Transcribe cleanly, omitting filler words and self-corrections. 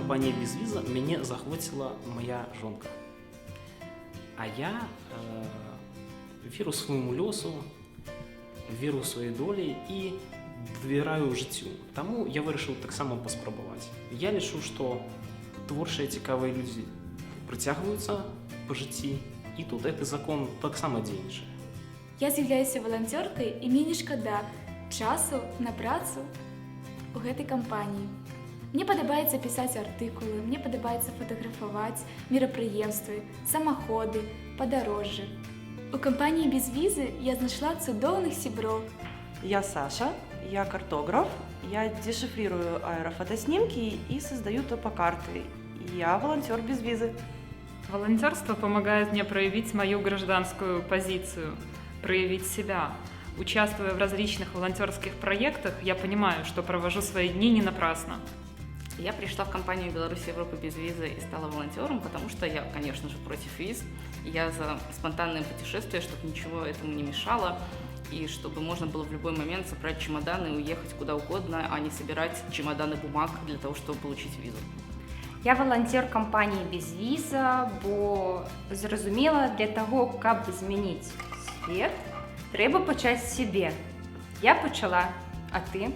компанії «Безвіза» мяне захвоціла моя жонка. А я віру свайму лёсу, віру сваёй долі і давяраю жыццю. Таму я вырашыў таксама паспрабаваць. Я лічу, што творчыя цікавыя людзі прыцягваюцца па жыцці, і тут гэты закон таксама дзейнічае. Я з'яўляюся валанцёркай, і мне не шкада часу на працу ў гэтай кампаніі. Мне падабаецца пісаць артыкулы, мне падабаецца фатаграфаваць мерапрыемствы, самаходы, падарожжы. У кампаніі «Безвізы» я знайшла цудоўных сяброў. Я Саша, я картограф, я дешифрирую аэрофотоснимки и создаю топокарты. Я волонтер без визы. Волонтерство помогает мне проявить мою гражданскую позицию, проявить себя. Участвуя в различных волонтерских проектах, я понимаю, что провожу свои дни не напрасно. Я пришла в компанию «Беларусь Европа без визы» и стала волонтером, потому что я, конечно же, против виз. Я за спонтанные путешествия, чтобы ничего этому не мешало, и чтобы можно было в любой момент собрать чемоданы и уехать куда угодно, а не собирать чемоданы бумаг для того, чтобы получить визу. Я волонтер компанії «Безвіза», бо зрозуміла, для того, каб змінити світ, треба почати з себе. Я почала, а ти?